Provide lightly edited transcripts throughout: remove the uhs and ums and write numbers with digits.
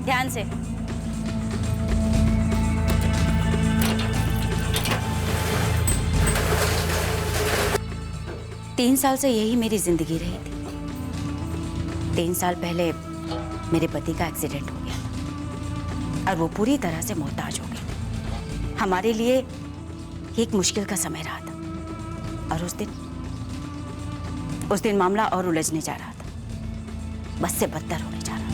ध्यान से। तीन साल से यही मेरी जिंदगी रही थी। 3 साल पहले मेरे पति का एक्सीडेंट हो गया था और वो पूरी तरह से मोहताज हो गए थे। हमारे लिए एक मुश्किल का समय रहा था और उस दिन मामला और उलझने जा रहा था, बस से बदतर होने जा रहा था।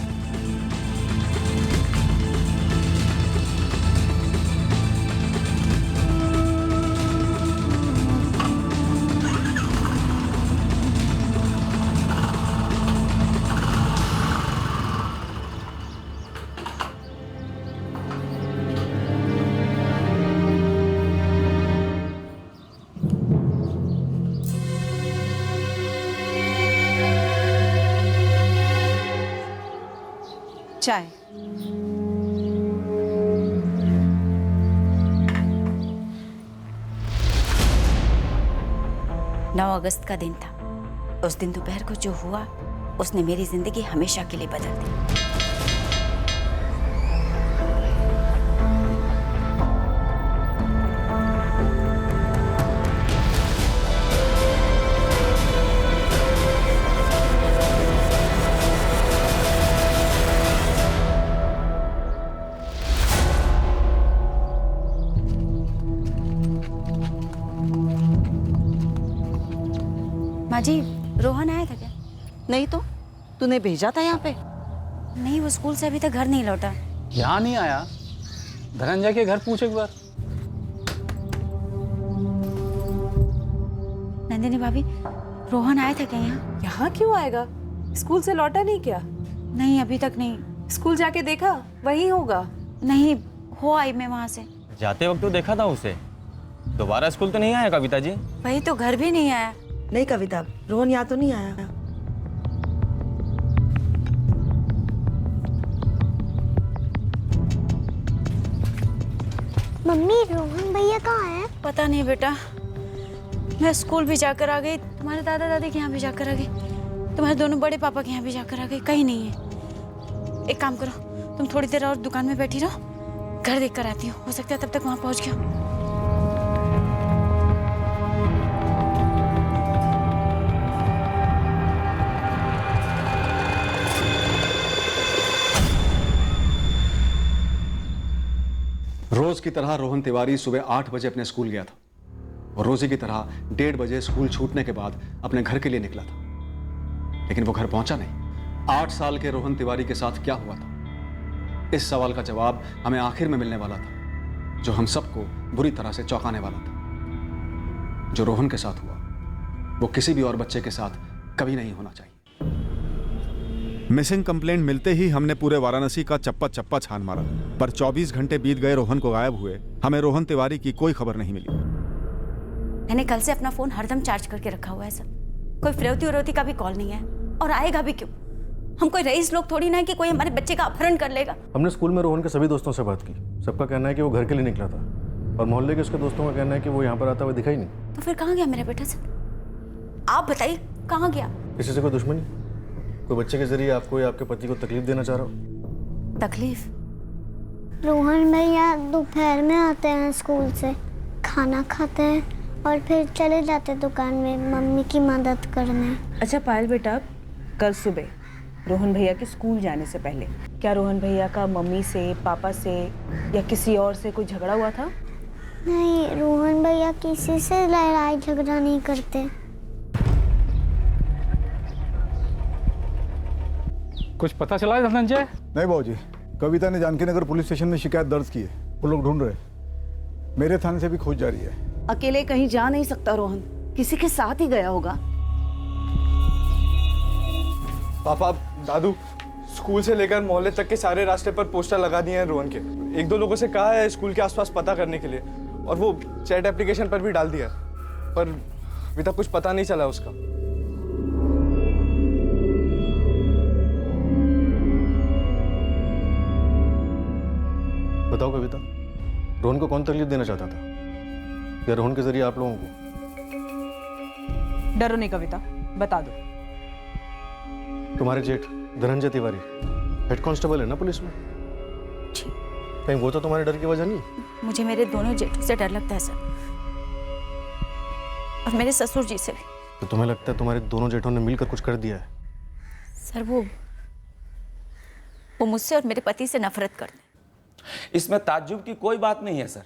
चाय। 9 अगस्त का दिन था। उस दिन दोपहर को जो हुआ उसने मेरी जिंदगी हमेशा के लिए बदल दी। माँ जी, रोहन आया था क्या? नहीं तो तूने भेजा था यहाँ पे? नहीं, वो स्कूल से अभी तक घर नहीं लौटा। यहाँ नहीं आया? धनंजय के घर पूछ एक बार। नंदिनी भाभी, रोहन आया था क्या यहाँ? यहाँ क्यों आएगा? स्कूल से लौटा नहीं क्या? नहीं, अभी तक नहीं। स्कूल जाके देखा, वही होगा। नहीं, हो आई मैं वहाँ से। जाते वक्त तो देखा था उसे। दोबारा स्कूल तो नहीं आया कविता जी? वही तो, घर भी नहीं आया। नहीं कविता, रोहन यहाँ तो नहीं आया। मम्मी, रोहन भैया कहाँ है? पता नहीं बेटा, मैं स्कूल भी जाकर आ गई, तुम्हारे दादा दादी के यहाँ भी जाकर आ गई, तुम्हारे दोनों बड़े पापा के यहाँ भी जाकर आ गई, कहीं नहीं है। एक काम करो, तुम थोड़ी देर और दुकान में बैठी रहो, घर देख कर आती हो सकता है तब तक वहाँ पहुँच गया। रोज की तरह रोहन तिवारी सुबह 8 बजे अपने स्कूल गया था और रोजी की तरह 1:30 बजे स्कूल छूटने के बाद अपने घर के लिए निकला था, लेकिन वो घर पहुंचा नहीं। 8 साल के रोहन तिवारी के साथ क्या हुआ था, इस सवाल का जवाब हमें आखिर में मिलने वाला था, जो हम सबको बुरी तरह से चौंकाने वाला था। जो रोहन के साथ हुआ वो किसी भी और बच्चे के साथ कभी नहीं होना चाहिए। मिसिंग कंप्लेंट मिलते ही हमने पूरे वाराणसी का चप्पा चप्पा छान मारा, पर 24 घंटे बीत गए रोहन को गायब हुए। हमें रोहन तिवारी की कोई खबर नहीं मिली। मैंने कल से अपना फोन हरदम चार्ज करके रखा हुआ है सर, कोई फिरौती उरौती का भी कॉल नहीं है, और आएगा भी क्यों? हम कोई रईस लोग थोड़ी ना है कि कोई हमारे बच्चे का अपहरण कर लेगा। हमने स्कूल में रोहन के सभी दोस्तों से बात की, सबका कहना है कि वो घर के लिए निकला था, और मोहल्ले के उसके दोस्तों का कहना है कि वो यहाँ पर आता हुआ दिखाई नहीं। तो फिर कहाँ गया मेरा बेटा सर? आप बताइए, कहाँ गया? किसी से कोई दुश्मनी? कोई बच्चे के जरिए आपको या आपके पति को तकलीफ देना चाह रहा हो? तकलीफ? रोहन भैया दोपहर में आते हैं स्कूल से, खाना खाते हैं और फिर चले जाते हैं दुकान में मम्मी की मदद करने। अच्छा पायल बेटा, कल सुबह रोहन भैया के स्कूल जाने से पहले क्या रोहन भैया का मम्मी से, पापा से या किसी और से कोई झगड़ा हुआ था? नहीं, रोहन भैया किसी से लड़ाई झगड़ा नहीं करते। कुछ पता चला है धनंजय? नहीं बाबूजी, कविता ने जानकी नगर पुलिस स्टेशन में शिकायत दर्ज की है, वो लोग ढूंढ रहे। मेरे थाने से भी खोज जारी है। अकेले कहीं जा नहीं सकता रोहन, किसी के साथ ही गया होगा। पापा, दादू, स्कूल से लेकर मोहल्ले तक के सारे रास्ते पर पोस्टर लगा दिए हैं रोहन के। 1-2 लोगों से कहा है स्कूल के आसपास पता करने के लिए, और वो चैट एप्लीकेशन पर भी डाल दिया, पर अभी तक कुछ पता नहीं चला उसका। बताओ कविता, रोहन को कौन तकलीफ देना चाहता था, या रोहन के जरिए आप लोगों को? डरो नहीं कविता, बता दो। तुम्हारे जेठ धनंजय तिवारी हेड कांस्टेबल है ना पुलिस में, कहीं वो तो तुम्हारे डर की वजह नहीं? मुझे मेरे दोनों जेठों से डर लगता है सर, और मेरे ससुर जी से भी। तो तुम्हें लगता है तुम्हारे दोनों जेठों ने मिलकर कुछ कर दिया है? सर वो मुझसे और मेरे पति से नफरत करते हैं। इसमें ताज्जुब की कोई बात नहीं है सर।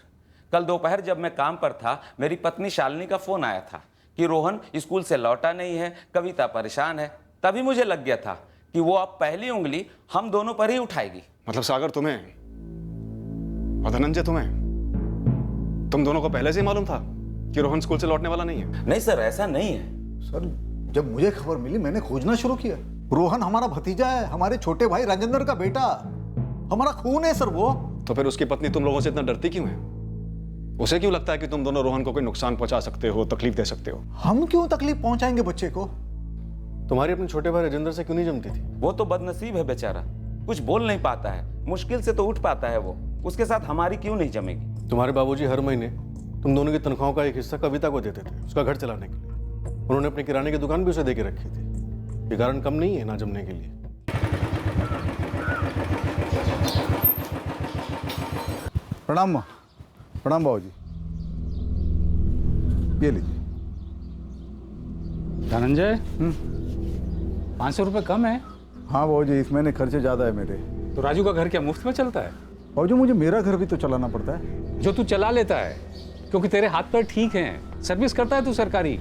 कल दोपहर जब मैं काम पर था, मेरी पत्नी शालिनी का फोन आया था कि रोहन स्कूल से लौटा नहीं है, कविता परेशान है। तभी मुझे लग गया था कि वो अब पहली उंगली हम दोनों पर ही उठाएगी। मतलब सागर तुम्हें और धनंजय तुम दोनों को पहले से ही मालूम था कि रोहन स्कूल से लौटने वाला नहीं है? नहीं सर, ऐसा नहीं है। सर जब मुझे खबर मिली मैंने खोजना शुरू किया। रोहन हमारा भतीजा है, हमारे छोटे भाई राजेंद्र का बेटा, हमारा खून है सर वो। तो फिर उसकी पत्नी तुम लोगों से इतना डरती क्यों है? उसे क्यों लगता है कि तुम दोनों रोहन को कोई नुकसान पहुंचा सकते हो, तकलीफ दे सकते हो? हम क्यों तकलीफ पहुंचाएंगे बच्चे को? तुम्हारी अपने छोटे भाई राजेंद्र से क्यों नहीं जमती थी? वो तो बदनसीब है बेचारा, कुछ बोल नहीं पाता है, मुश्किल से तो उठ पाता है वो। उसके साथ हमारी क्यों नहीं जमेगी? तुम्हारे बाबूजी हर महीने तुम दोनों की तनख्वाहों का एक हिस्सा कविता को देते थे उसका घर चलाने के लिए। उन्होंने अपनी किराने की दुकान भी उसे दे के रखी थी। ये कारण कम नहीं है ना जमने के लिए। प्रणाम प्रणाम बाबूजी, ये लीजिए। धनंजय 500 रुपये कम है। हाँ बाबूजी, इस महीने खर्चे ज़्यादा है मेरे। तो राजू का घर क्या मुफ्त में चलता है? बाबूजी मुझे मेरा घर भी तो चलाना पड़ता है। जो तू चला लेता है क्योंकि तेरे हाथ पैर ठीक हैं, सर्विस करता है तू सरकारी।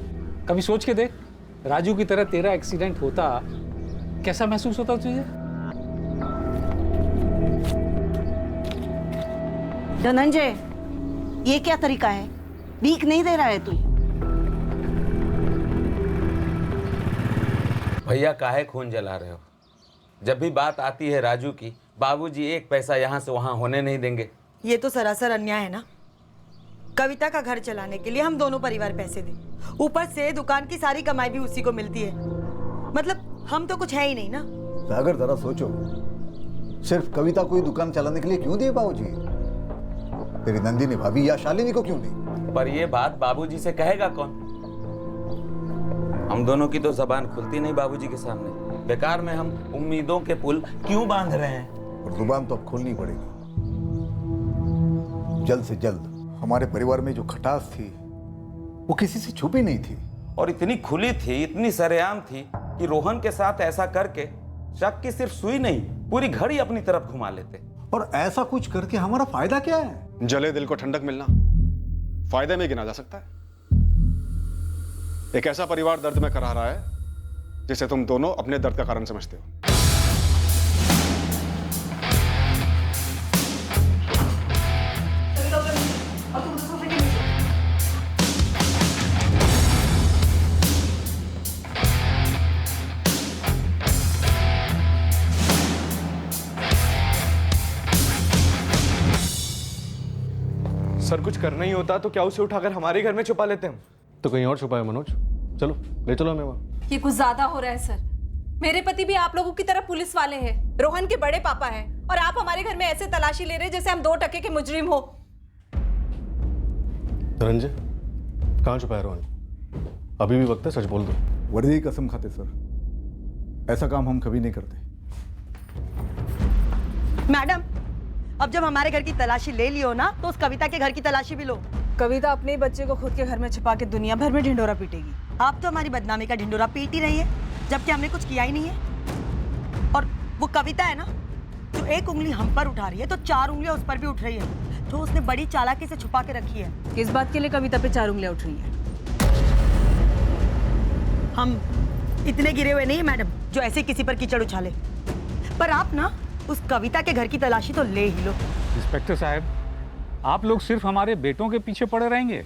कभी सोच के देख, राजू की तरह तेरा एक्सीडेंट होता कैसा महसूस होता तुझे? धनंजय, ये क्या तरीका है? भीख नहीं दे रहा है तू? भैया काहे खून जला रहे हो? जब भी बात आती है राजू की, बाबूजी एक पैसा यहाँ से वहाँ होने नहीं देंगे। ये तो सरासर अन्याय है ना। कविता का घर चलाने के लिए हम दोनों परिवार पैसे दें, ऊपर से दुकान की सारी कमाई भी उसी को मिलती है। मतलब हम तो कुछ है ही नहीं ना। सागर जरा सोचो, सिर्फ कविता को ही दुकान चलाने के लिए क्यों दिए बाबूजी? तेरी नंदिनी भाभी या शालिनी को क्यों नहीं? पर ये बात बाबूजी से कहेगा कौन? हम दोनों की तो जबान खुलती नहीं बाबूजी के सामने। बेकार में हम उम्मीदों के पुल क्यों बांध रहे हैं? और जुबान तो अब खोलनी पड़ेगी जल्द से जल्द। हमारे परिवार में जो खटास थी वो किसी से छुपी नहीं थी, और इतनी खुली थी, इतनी सरेआम थी कि रोहन के साथ ऐसा करके शक की सिर्फ सुई नहीं, पूरी घड़ी अपनी तरफ घुमा लेते। और ऐसा कुछ करके हमारा फायदा क्या है? जले दिल को ठंडक मिलना फायदे में गिना जा सकता है। एक ऐसा परिवार दर्द में करा रहा है जिसे तुम दोनों अपने दर्द का कारण समझते हो। सर कुछ करना ही होता तो क्या उसे उठाकर हमारे घर में छुपा लेते हम? तो कहीं और छुपाए मनोज। चलो ले चलो हमें वहाँ। ये कुछ ज्यादा हो रहा है सर। मेरे पति भी आप लोगों की तरह पुलिस वाले हैं, रोहन के बड़े पापा हैं, और आप हमारे घर में ऐसे तलाशी ले रहे हैं जैसे हम 2 टके के मुजरिम हो। धनंजय, कहाँ छुपाया रोहन? अभी भी वक्त है, सच बोल दो। वर्दी की कसम खाते सर, ऐसा काम हम कभी नहीं करते। मैडम, अब जब हमारे घर की तलाशी ले लियो ना, तो उस कविता के घर की तलाशी भी लो। कविता अपने ही बच्चे को खुद के घर में छिपा के दुनिया भर में ढिंडोरा पीटेगी। आप तो हमारी बदनामी का ढिंडोरा पीट ही रही है, जबकि हमने कुछ किया ही नहीं है। और वो कविता है ना, जो एक उंगली हम पर उठा रही है तो 4 उंगलियां उस पर भी उठ रही है, जो उसने बड़ी चालाकी से छुपा के रखी है। किस बात के लिए कविता पे 4 उंगलियां उठ रही हैं? हम इतने गिरे हुए नहीं है मैडम जो ऐसे किसी पर कीचड़ उछाले। पर आप ना उस कविता के घर की तलाशी तो ले ही लो। इंस्पेक्टर साहब, आप लोग सिर्फ हमारे बेटों के पीछे पड़े रहेंगे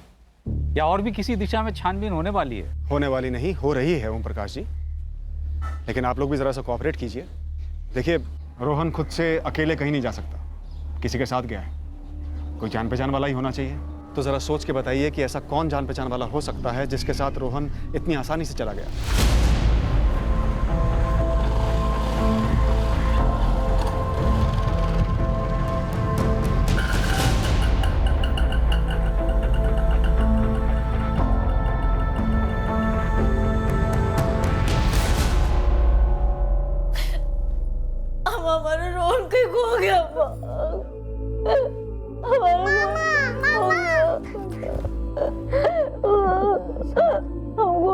या और भी किसी दिशा में छानबीन होने वाली है? होने वाली नहीं, हो रही है ओम प्रकाश जी, लेकिन आप लोग भी जरा सा कोऑपरेट कीजिए। देखिए, रोहन खुद से अकेले कहीं नहीं जा सकता, किसी के साथ गया है। कोई जान पहचान वाला ही होना चाहिए। तो जरा सोच के बताइए कि ऐसा कौन जान पहचान वाला हो सकता है जिसके साथ रोहन इतनी आसानी से चला गया। हमारे रोहन कहीं खो गया। हमको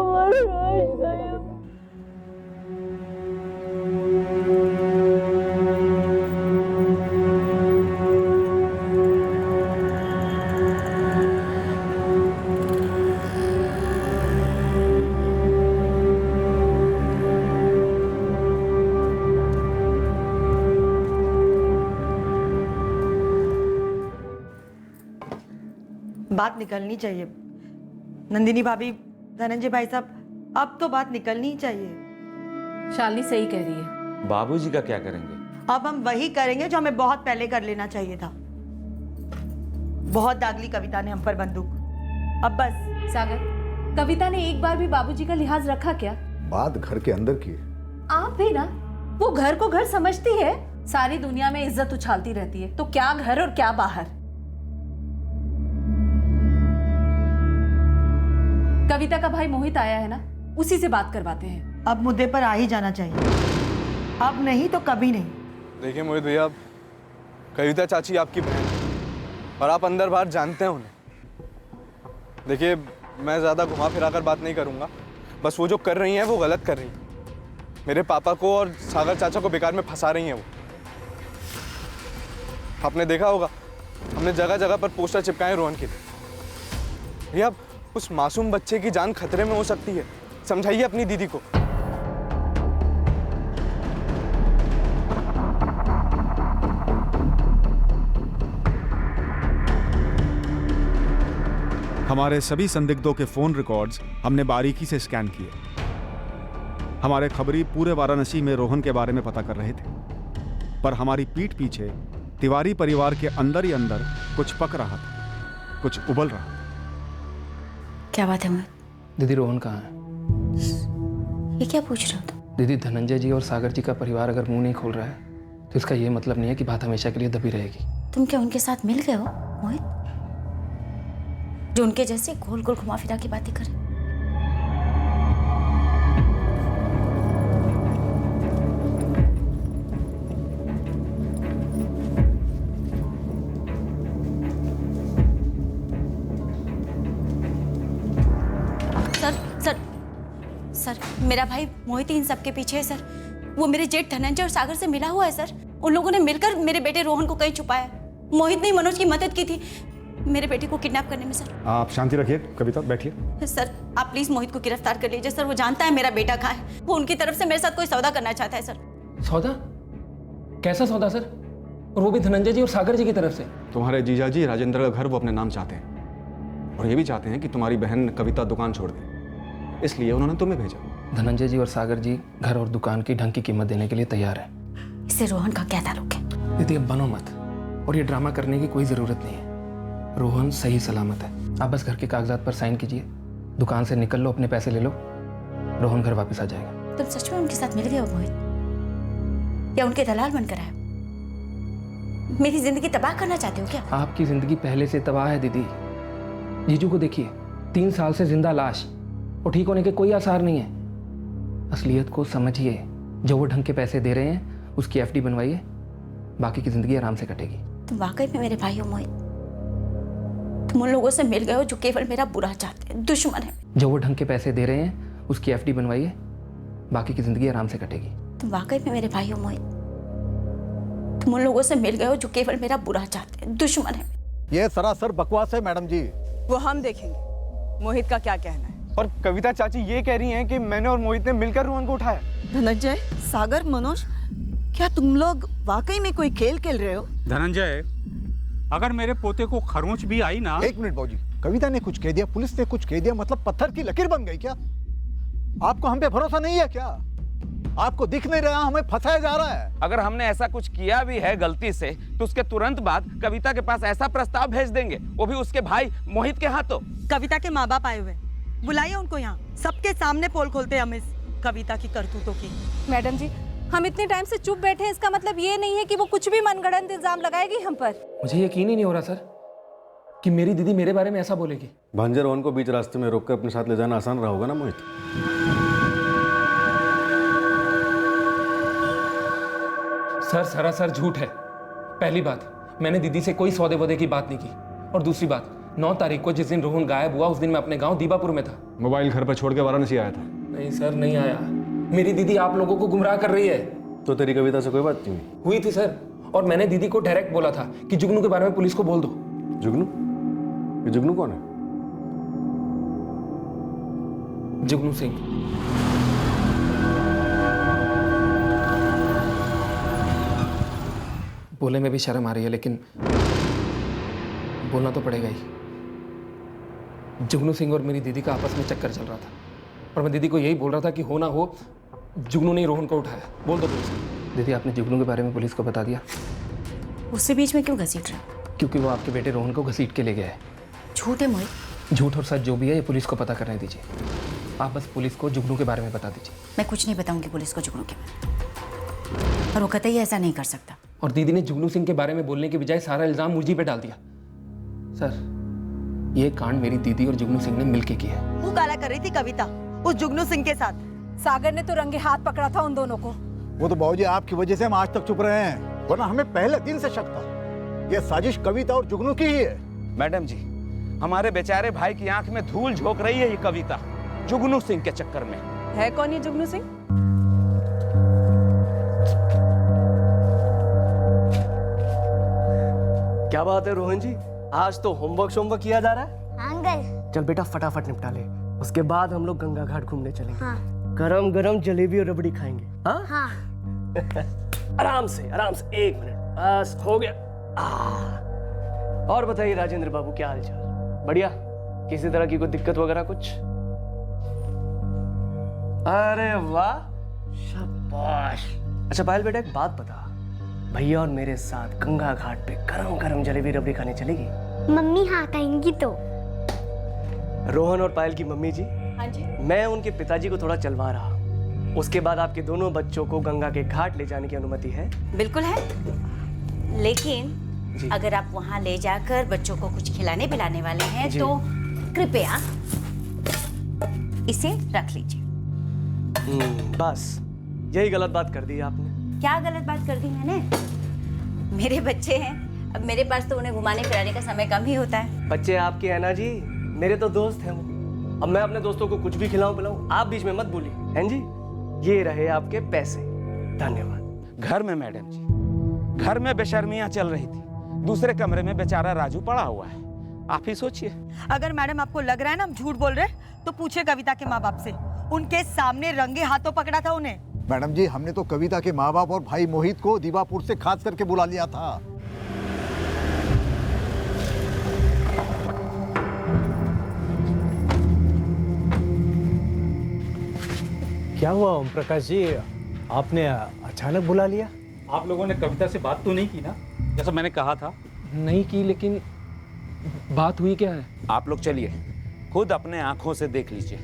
बर्दाश्त नहीं। बात निकलनी चाहिए नंदिनी भाभी, धनंजय भाई साहब, अब तो बात निकलनी ही चाहिए। शालिनी सही कह रही है। बाबूजी का क्या करेंगे? अब हम वही करेंगे जो हमें बहुत पहले कर लेना चाहिए था। बहुत दाग ली कविता ने हम पर बंदूक, अब बस। सागर, कविता ने एक बार भी बाबूजी का लिहाज रखा क्या? बात घर के अंदर की है। आप भी ना, वो घर को घर समझती है, सारी दुनिया में इज्जत उछालती रहती है, तो क्या घर और क्या बाहर। कविता का भाई मोहित आया है ना, उसी से बात करवाते हैं। अब मुद्दे पर आ ही जाना चाहिए, अब नहीं तो कभी नहीं। देखिए मोहित भैया, कविता चाची आपकी बहन है और आप अंदर बाहर जानते हैं उन्हें। देखिए, मैं ज़्यादा घुमा फिरा कर बात नहीं करूँगा, बस वो जो कर रही हैं वो गलत कर रही हैं। मेरे पापा को और सागर चाचा को बेकार में फंसा रही हैं वो। आपने देखा होगा, हमने जगह जगह पर पोस्टर चिपकाए रोहन के लिए। भैया, उस मासूम बच्चे की जान खतरे में हो सकती है, समझाइए अपनी दीदी को। हमारे सभी संदिग्धों के फोन रिकॉर्ड्स हमने बारीकी से स्कैन किए। हमारे खबरी पूरे वाराणसी में रोहन के बारे में पता कर रहे थे, पर हमारी पीठ पीछे तिवारी परिवार के अंदर ही अंदर कुछ पक रहा था, कुछ उबल रहा था। क्या बात है मोहित? दीदी, रोहन कहाँ है? ये क्या पूछ रहे हो तुम? दीदी, धनंजय जी और सागर जी का परिवार अगर मुंह नहीं खोल रहा है तो इसका ये मतलब नहीं है कि बात हमेशा के लिए दबी रहेगी। तुम क्या उनके साथ मिल गए हो मोहित, जो उनके जैसे गोल गोल घुमा फिरा की बातें करे? सर, मेरा भाई मोहित इन सबके पीछे है सर। वो मेरे जेठ धनंजय और सागर से मिला हुआ है सर। उन लोगों ने मिलकर मेरे बेटे रोहन को कहीं छुपाया। मोहित ने मनोज की मदद की थी मेरे बेटे को किडनैप करने में सर। आप शांति रखिए, कविता बैठिए। सर, आप प्लीज मोहित को गिरफ्तार कर लीजिए सर। वो जानता है मेरा बेटा कहाँ है। वो उनकी तरफ से मेरे साथ कोई सौदा करना चाहता है सर। सौदा? कैसा सौदा सर? और वो भी धनंजय जी और सागर जी की तरफ से? तुम्हारे जीजा जी राजेंद्र का घर वो अपने नाम चाहते हैं और ये भी चाहते हैं कि तुम्हारी बहन कविता दुकान छोड़ दे, इसलिए उन्होंने तुम्हें भेजा। धनंजय जी और सागर जी घर और दुकान की ढंग की कीमत देने के लिए तैयार है। इससे रोहन का क्या ताल्लुक है? दीदी, अब बनो मत, और ये ड्रामा करने की कोई जरूरत नहीं है। रोहन सही सलामत है। आप बस घर के कागजात पर साइन कीजिए, दुकान से निकल लो, अपने पैसे ले लो, रोहन घर वापस आ जाएगा। तुम सच में उनके साथ मिल गए हो मोहित, या उनके दलाल बनकर आए? मेरी जिंदगी तबाह करना चाहते हो क्या? आपकी जिंदगी पहले से तबाह है दीदी। जीजू को देखिए, 3 साल से जिंदा लाश, और ठीक होने के कोई आसार नहीं है। असलियत को समझिए, जो वो ढंग के पैसे दे रहे हैं उसकी एफडी बनवाइए, बाकी की जिंदगी आराम से कटेगी। तुम वाकई में मेरे भाई हो मोहित। तुम उन लोगों से मिल गए हो जो केवल मेरा बुरा चाहते हैं, दुश्मन है। जो वो ढंग के पैसे दे रहे हैं उसकी एफडी बनवाइए, बाकी की जिंदगी आराम से कटेगी। तुम वाकई में मेरे भाई हो मोहित। तुम उन लोगों से मिल गए हो जो केवल मेरा बुरा चाहते हैं, दुश्मन है। ये सरासर बकवास है मैडम जी। वो हम देखेंगे मोहित का क्या कहना है। और कविता चाची ये कह रही हैं कि मैंने और मोहित ने मिलकर रोहन को उठाया। धनंजय, सागर, मनोज, क्या तुम लोग वाकई में कोई खेल खेल रहे हो? धनंजय, अगर मेरे पोते को खरोंच भी आई ना। 1 मिनट बाबूजी, कविता ने कुछ कह दिया, पुलिस ने कुछ कह दिया, मतलब पत्थर की लकीर बन गई क्या? आपको हम पे भरोसा नहीं है क्या? आपको दिख नहीं रहा हमें फंसाया जा रहा है? अगर हमने ऐसा कुछ किया भी है गलती से, तो उसके तुरंत बाद कविता के पास ऐसा प्रस्ताव भेज देंगे, वो भी उसके भाई मोहित के हाथों। कविता के माँ बाप आए हुए, बुलाइए उनको यहाँ। सबके सामने पोल खोलते हम इस कविता की करतूतों की। मैडम जी, हम इतने टाइम से चुप बैठे हैं, इसका मतलब ये नहीं है कि वो कुछ भी मनगढ़ंत इल्जाम लगाएगी हम पर। मुझे यकीन ही नहीं हो रहा सर कि मेरी दीदी मेरे बारे में ऐसा बोलेगी। भांजे रोहन को बीच रास्ते में रोककर अपने साथ ले जाना आसान रहा होगा ना मोहित? सर, सरासर झूठ है। पहली बात, मैंने दीदी से कोई सौदे वौदे की बात नहीं की। और दूसरी बात, 9 तारीख को जिस दिन रोहन गायब हुआ उस दिन मैं अपने गांव दीबापुर में था। मोबाइल घर पर छोड़ के वाराणसी आया था? नहीं सर, नहीं आया। मेरी दीदी आप लोगों को गुमराह कर रही है। तो तेरी कविता से कोई बात नहीं हुई थी सर, और मैंने दीदी को डायरेक्ट बोला था कि जुगनू के बारे में पुलिस को बोल दो। जुगनू? ये जुगनू कौन है? जुगनू सिंह। बोले में भी शर्म आ रही है, लेकिन बोलना तो पड़ेगा ही। जुगनू सिंह और मेरी दीदी का आपस में चक्कर चल रहा था, और मैं दीदी को यही बोल रहा था कि हो ना हो जुगनू ने रोहन को उठाया। बोल दो पुलिस को। दीदी, आपने जुगनू के बारे में पुलिस को बता दिया? उससे बीच में क्यों घसीट रहे? क्योंकि वो आपके बेटे रोहन को घसीट के ले गया है। झूठ है मोहित। झूठ और सच जो भी है ये पुलिस को पता करने दीजिए। आप बस पुलिस को जुगनू के बारे में बता दीजिए। मैं कुछ नहीं बताऊंगी पुलिस को जुगनू के बारे में, और वो कतई ऐसा नहीं कर सकता। और दीदी ने जुगनू सिंह के बारे में बोलने के बजाय सारा इल्जाम मुझी पे डाल दिया। सर, ये कांड मेरी दीदी और जुगनू सिंह ने मिलके किया है। वो काला कर रही थी कविता उस जुगनू सिंह के साथ। सागर ने तो रंगे हाथ पकड़ा था उन दोनों को। वो तो बाबूजी आपकी वजह से हम आज तक चुप रहे हैं, वरना हमें पहले दिन से शक था ये साजिश कविता और जुगनू की ही है। मैडम जी, हमारे बेचारे भाई की आंख में धूल झोंक रही है ये कविता जुगनू सिंह के चक्कर में। है कौन ये जुगनू सिंह? क्या बात है रोहन जी, आज तो होमवर्क किया जा रहा है? अंकल। चल बेटा फटाफट निपटा ले, उसके बाद हम लोग गंगा घाट घूमने चलेंगे। हाँ। गरम गरम जलेबी और रबड़ी खाएंगे। हाँ? हाँ। आराम से 1 मिनट, बस हो गया। और बताइए राजेंद्र बाबू, क्या हाल चाल? बढ़िया? किसी तरह की कोई दिक्कत वगैरह कुछ? अरे वाह, शाबाश। अच्छा पायल बेटा, एक बात बता, भैया और मेरे साथ गंगा घाट पे गरम गरम जलेबी रबड़ी खाने चलेगी? मम्मी हाँ कहेंगी तो। रोहन और पायल की मम्मी जी, हाँ जी। मैं उनके पिताजी को थोड़ा चलवा रहा हूँ, उसके बाद आपके दोनों बच्चों को गंगा के घाट ले जाने की अनुमति है? बिल्कुल है, लेकिन अगर आप वहाँ ले जाकर बच्चों को कुछ खिलाने पिलाने वाले हैं तो कृपया इसे रख लीजिए। बस यही गलत बात कर दी आपने। क्या गलत बात कर दी मैंने? मेरे बच्चे हैं, अब मेरे पास तो उन्हें घुमाने फिराने का समय कम ही होता है। बच्चे आपके हैं ना जी, मेरे तो दोस्त हैं वो। अब मैं अपने दोस्तों को कुछ भी खिलाऊं पिलाऊं, आप बीच में मत बोलिए, हैं जी? ये रहे आपके पैसे, धन्यवाद। घर में मैडम जी, घर में बेशर्मियां चल रही थी, दूसरे कमरे में बेचारा राजू पड़ा हुआ है। आप ही सोचिए। अगर मैडम आपको लग रहा है ना हम झूठ बोल रहे तो पूछे कविता के माँ बाप से, उनके सामने रंगे हाथों पकड़ा था उन्हें। मैडम जी, हमने तो कविता के माँ बाप और भाई मोहित को दीवापुर से खास करके बुला लिया था। क्या हुआ ओम प्रकाश जी, आपने अचानक बुला लिया? आप लोगों ने कविता से बात तो नहीं की ना, जैसा मैंने कहा था? नहीं की, लेकिन बात हुई क्या है? आप लोग चलिए, खुद अपने आंखों से देख लीजिए।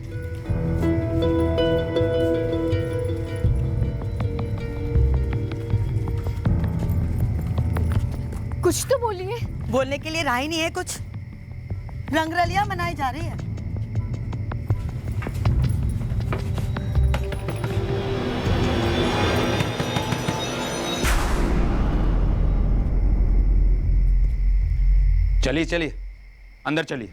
कुछ तो बोलिए। बोलने के लिए राह ही नहीं है कुछ। रंगरलियां मनाई जा रही है। चलिए चलिए, अंदर चलिए।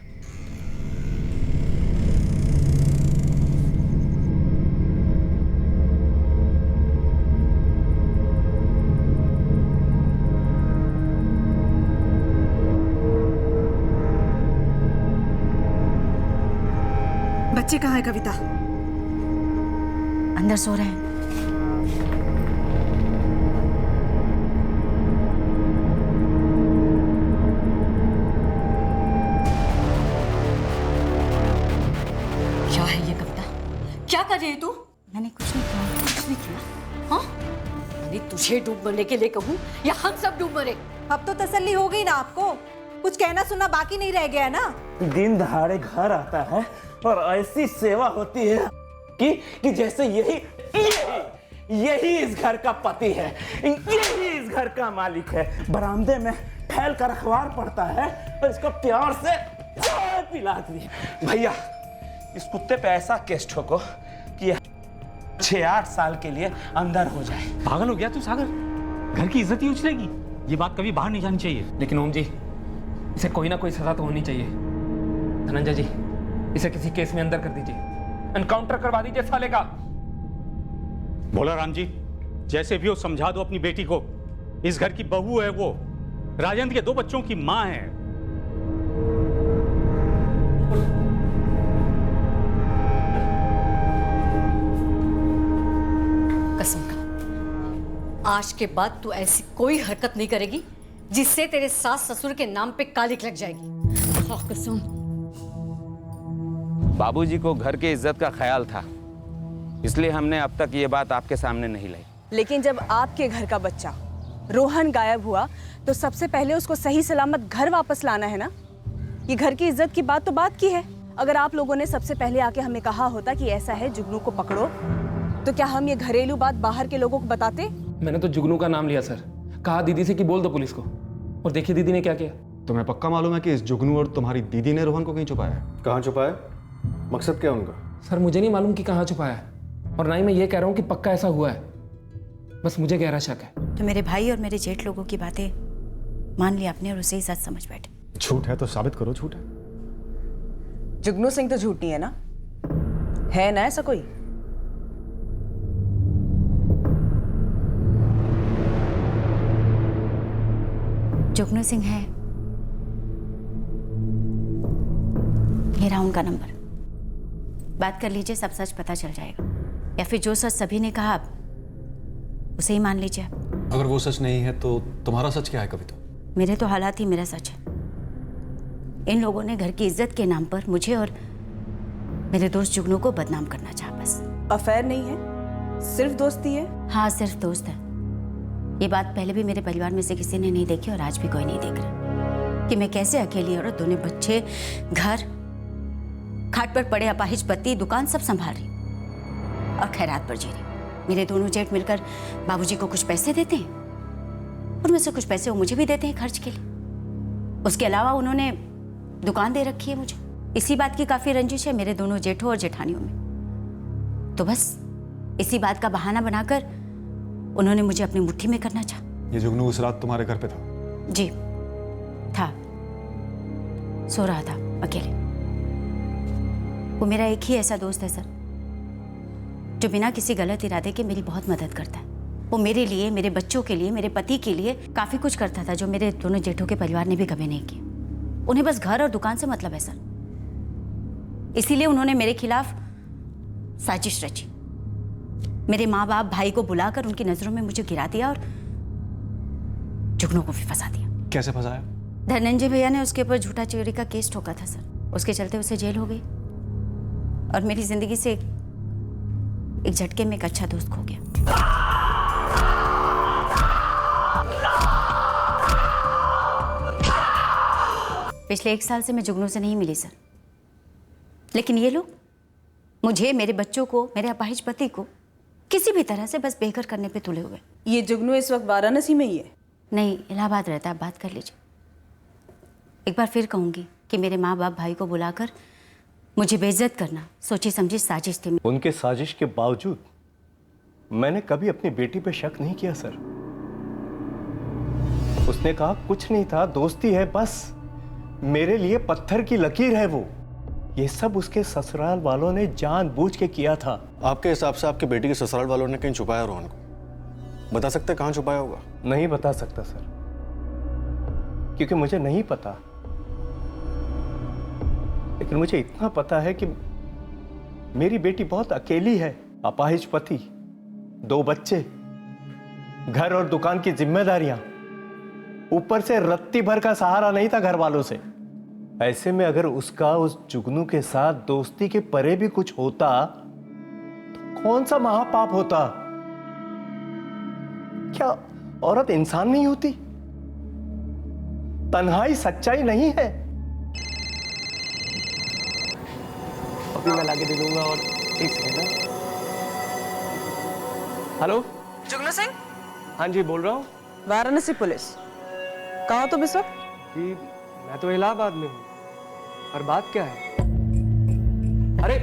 बच्चे कहाँ है कविता? अंदर सो रहे हैं। क्या है ये कविता? क्या कर रही है तू? मैंने कुछ नहीं किया। कुछ नहीं किया? हाँ? अरे तुझे डूब मरने के लिए कहूँ या हम सब डूब मरे? अब तो तसल्ली हो गई ना आपको, कुछ कहना सुनना बाकी नहीं रह गया ना। दिन दहाड़े घर आता है और ऐसी सेवा होती है कि जैसे यही इस घर का पति है, यही इस घर का मालिक है। बरामदे में फैल कर अखबार पढ़ता है और इसको प्यार से चाय पिलाती है। भैया, इस कुत्ते पे ऐसा केस ठोको कि 6-8 साल के लिए अंदर हो जाए। पागल हो गया तू सागर? घर की इज्जत ही उछलेगी। ये बात कभी बाहर नहीं जानी चाहिए। लेकिन ओम जी, इसे कोई ना कोई सजा तो होनी चाहिए। धनंजय जी, इसे किसी केस में अंदर कर दीजिए, एनकाउंटर करवा दीजिए साले का। भोला राम जी, जैसे भी हो समझा दो अपनी बेटी को। इस घर की बहू है वो, राजेंद्र के 2 बच्चों की मां है। कसम खा, आज के बाद तू ऐसी कोई हरकत नहीं करेगी जिससे तेरे सास ससुर के नाम पे कालिक लग जाएगी। हाँ कसम। बाबूजी को घर की इज्जत का ख्याल था, इसलिए हमने अब तक ये बात आपके सामने नहीं लाई। लेकिन जब आपके घर का बच्चा रोहन गायब हुआ तो सबसे पहले उसको सही सलामत घर वापस लाना है ना। ये घर की इज्जत की बात तो बात की है। अगर आप लोगों ने सबसे पहले आके हमें कहा होता कि ऐसा है, जुगनू को पकड़ो, तो क्या हम ये घरेलू बात बाहर के लोगों को बताते? मैंने तो जुगनू का नाम लिया सर, कहा दीदी से कि बोल दो पुलिस को, और देखिए दीदी ने क्या किया। तुम्हें पक्का मालूम है कि इस जुगनू और तुम्हारी दीदी ने रोहन को कहीं छुपाया है? कहाँ छुपाया? मकसद क्या उनका? सर मुझे नहीं मालूम कि कहाँ छुपाया है, और ना ही मैं ये कह रहा हूँ कि पक्का ऐसा हुआ है, बस मुझे गहरा शक है। तो मेरे भाई और मेरे जेठ लोगों की बातें मान ली आपने और उसे ही सच समझ बैठे। झूठ है तो साबित करो झूठ है। जुगनू सिंह तो झूठ नहीं है ना? है ना ऐसा कोई? जुगनू सिंह है, ये रहा उनका नंबर। बात कर लीजिए, सब सच पता चल जाएगा, या फिर जो सच सभी ने कहा उसे ही मान लीजिए। अगर वो सच नहीं है तो तुम्हारा सच क्या है कविता? मेरे तो हालात ही मेरा सच है। इन लोगों ने घर की इज्जत के नाम पर मुझे और मेरे दोस्त जुगनू को बदनाम करना चाहा। बस अफेयर नहीं है, सिर्फ दोस्ती है। हाँ, सिर्फ दोस्त है। ये बात पहले भी मेरे परिवार में से किसी ने नहीं देखी और आज भी कोई नहीं देख रहा कि मैं कैसे अकेली औरत, दोनों बच्चे, घर, खाट पर पड़े अपाहिज पति, दुकान सब संभाल रही और खैरात पर जी रही। मेरे दोनों जेठ मिलकर बाबूजी को कुछ पैसे देते हैं, उनमें से कुछ पैसे वो मुझे भी देते हैं खर्च के लिए। उसके अलावा उन्होंने दुकान दे रखी है मुझे। इसी बात की काफी रंजिश है मेरे दोनों जेठों और जेठानियों में। तो बस इसी बात का बहाना बनाकर उन्होंने मुझे अपनी मुट्ठी में करना चाहा। ये जुगनू उस रात तुम्हारे घर पे था? जी था, सो रहा था अकेले। वो मेरा एक ही ऐसा दोस्त है सर जो बिना किसी गलत इरादे के मेरी बहुत मदद करता है। वो मेरे लिए, मेरे बच्चों के लिए, मेरे पति के लिए काफी कुछ करता था जो मेरे दोनों जेठों के परिवार ने भी कभी नहीं किया। उन्हें बस घर और दुकान से मतलब है सर, इसीलिए उन्होंने मेरे खिलाफ साजिश रची। मेरे माँ बाप, भाई को बुलाकर उनकी नजरों में मुझे गिरा दिया और जुगनू को भी फंसा दिया। कैसे फंसाया? धनंजय भैया ने उसके ऊपर झूठा चोरी का केस ठोका था सर। उसके चलते उसे जेल हो गई और मेरी जिंदगी से एक झटके में एक अच्छा दोस्त खो गया। पिछले 1 साल से मैं जुगनू से नहीं मिली सर, लेकिन ये लोग मुझे, मेरे बच्चों को, मेरे अपाहिज पति को किसी भी तरह से बस बेघर करने पे तुले हुए। ये जुगनू इस वक्त वाराणसी में ही है? नहीं, इलाहाबाद रहता है। बात कर लीजिए। एक बार फिर कहूंगी कि मेरे माँ बाप, भाई को बुलाकर मुझे बेइज्जत करना सोची समझी साजिश थी। उनके साजिश के बावजूद मैंने कभी अपनी बेटी पे शक नहीं किया सर। उसने कहा कुछ नहीं था, दोस्ती है बस। मेरे लिए पत्थर की लकीर है वो। ये सब उसके ससुराल वालों ने जानबूझ के किया था। आपके हिसाब से आपकी बेटी के ससुराल वालों ने कहीं छुपाया रोहन को? बता सकते कहाँ छुपाया होगा? नहीं बता सकता सर, क्योंकि मुझे नहीं पता। लेकिन मुझे इतना पता है कि मेरी बेटी बहुत अकेली है। अपाहिज पति, 2 बच्चे, घर और दुकान की जिम्मेदारियां, ऊपर से रत्ती भर का सहारा नहीं था घर वालों से। ऐसे में अगर उसका उस जुगनू के साथ दोस्ती के परे भी कुछ होता तो कौन सा महापाप होता? क्या औरत इंसान नहीं होती? तन्हाई सच्चाई नहीं है? अभी मैं लाके दे दूंगा। और एक सेकंड। हेलो, जुगनू सिंह? हाँ जी, बोल रहा हूँ। वाराणसी पुलिस। कहाँ हो तुम इस वक्त? जी मैं तो इलाहाबाद में हूँ। और बात क्या है? अरे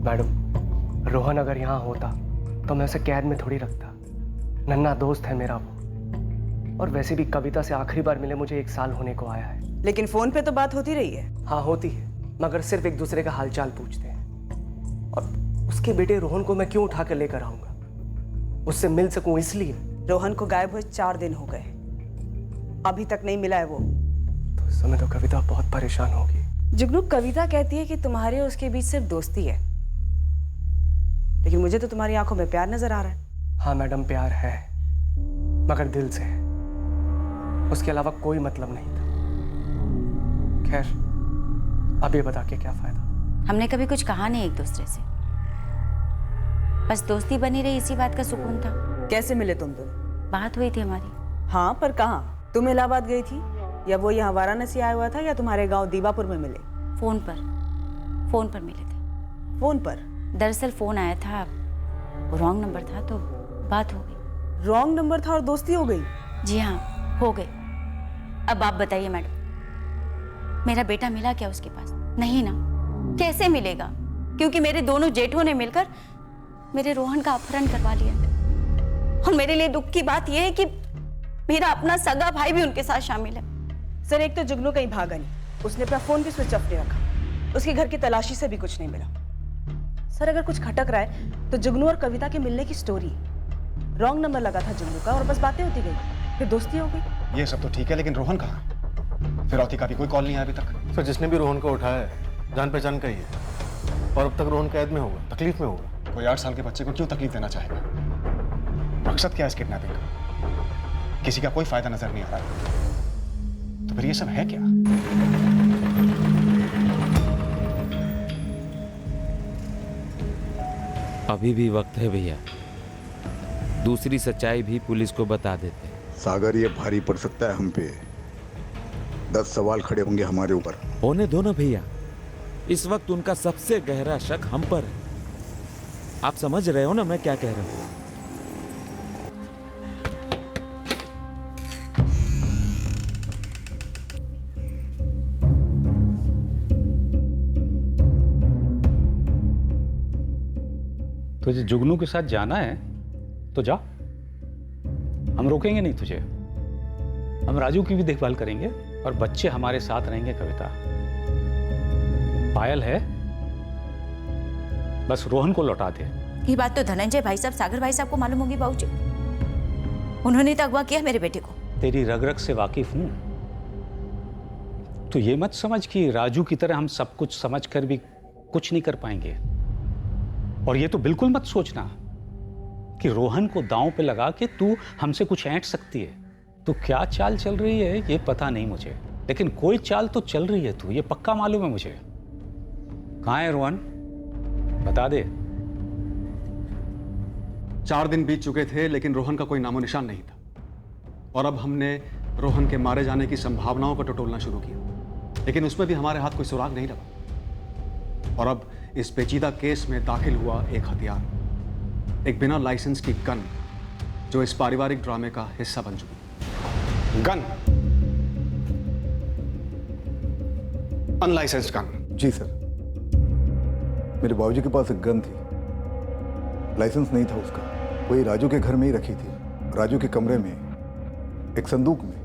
मैडम, रोहन अगर यहाँ होता तो मैं उसे कैद में थोड़ी रखता। नन्हा दोस्त है मेरा वो। और वैसे भी कविता से आखिरी बार मिले मुझे 1 साल होने को आया है। लेकिन फोन पे तो बात होती रही है। हाँ होती है, मगर सिर्फ एक दूसरे का हालचाल पूछते हैं। और उसके बेटे रोहन को मैं क्यों उठा कर लेकर आऊंगा? उससे मिल सकूं इसलिए। रोहन को गायब हुए 4 दिन हो गए, अभी तक नहीं मिला है वो। तो उस समय तो कविता बहुत परेशान होगी। जुगनू, कविता कहती है कि तुम्हारे और उसके बीच सिर्फ दोस्ती है, लेकिन मुझे तो तुम्हारी आंखों में प्यार नजर आ रहा है। हाँ मैडम, प्यार है, मगर दिल से है। उसके अलावा कोई मतलब नहीं था। खैर, अब ये बता के क्या फायदा? हमने कभी कुछ कहा नहीं एक दूसरे से, बस दोस्ती बनी रही, इसी बात का सुकून था। कैसे मिले तुम दोनों? बात हुई थी हमारी। हाँ, पर कहाँ? तुम इलाहाबाद गई थी या वो यहाँ वाराणसी आया हुआ था या तुम्हारे गांव दीवापुर में मिले? फोन पर मिले थे। फोन पर? दरअसल फोन आया था, रॉन्ग नंबर था तो बात हो गई। रॉन्ग नंबर था और दोस्ती हो गई? जी हाँ, हो गई। अब आप बताइए मैडम, मेरा बेटा मिला क्या उसके पास? नहीं ना। कैसे मिलेगा? क्योंकि मेरे दोनों जेठों ने मिलकर मेरे रोहन का अपहरण करवा लिया। और मेरे लिए दुख की बात यह है कि मेरा अपना सगा भाई भी उनके साथ शामिल है। सर, एक तो जुगनू कहीं भागा नहीं, उसने अपना फोन भी स्विच ऑफ नहीं रखा, उसके घर की तलाशी से भी कुछ नहीं मिला। सर, अगर कुछ खटक रहा है तो जुगनू और कविता के मिलने की स्टोरी। रॉन्ग नंबर लगा था जुगनू का और बस बातें होती गई, फिर दोस्ती हो गई। ये सब तो ठीक है, लेकिन रोहन कहाँ? फिरौती का भी कोई कॉल नहीं आया अभी तक। सर, जिसने भी रोहन को उठाया है जान पहचान का ही है, और अब तक रोहन कैद में होगा, तकलीफ में होगा। कोई 8 साल के बच्चे को क्यों तकलीफ देना चाहेगा? मकसद क्या है इस किडनैपिंग का? किसी का कोई फायदा नजर नहीं आ रहा है, तो फिर ये सब है क्या? अभी भी वक्त है भैया, दूसरी सच्चाई भी पुलिस को बता देते। सागर, ये भारी पड़ सकता है हम पे। 10 सवाल खड़े होंगे हमारे ऊपर। होने दो ना भैया, इस वक्त उनका सबसे गहरा शक हम पर है। आप समझ रहे हो ना मैं क्या कह रहा हूं? तुझे जुगनू के साथ जाना है तो जा, हम रोकेंगे नहीं तुझे। हम राजू की भी देखभाल करेंगे और बच्चे हमारे साथ रहेंगे। कविता, पायल है, बस रोहन को लौटा दे। ये बात तो धनंजय भाई साहब, सागर भाई साहब को मालूम होगी बाबूजी। उन्होंने तो अगवा किया मेरे बेटे को। तेरी रग रग से वाकिफ हूं, तो ये मत समझ कि राजू की तरह हम सब कुछ समझ कर भी कुछ नहीं कर पाएंगे। और ये तो बिल्कुल मत सोचना कि रोहन को दांव पे लगा के तू हमसे कुछ ऐंठ सकती है। तो क्या चाल चल रही है ये पता नहीं मुझे, लेकिन कोई चाल तो चल रही है तू, ये पक्का मालूम है मुझे। कहाँ है रोहन, बता दे। 4 दिन बीत चुके थे, लेकिन रोहन का कोई नामो निशान नहीं था। और अब हमने रोहन के मारे जाने की संभावनाओं को टटोलना शुरू किया, लेकिन उसमें भी हमारे हाथ कोई सुराग नहीं लगा। और अब इस पेचीदा केस में दाखिल हुआ एक हथियार, एक बिना लाइसेंस की गन, जो इस पारिवारिक ड्रामे का हिस्सा बन चुकी। Gun, unlicensed gun. जी सर, मेरे बाबूजी के पास एक गन थी, लाइसेंस नहीं था उसका। वही राजू के घर में ही रखी थी, राजू के कमरे में, एक संदूक में,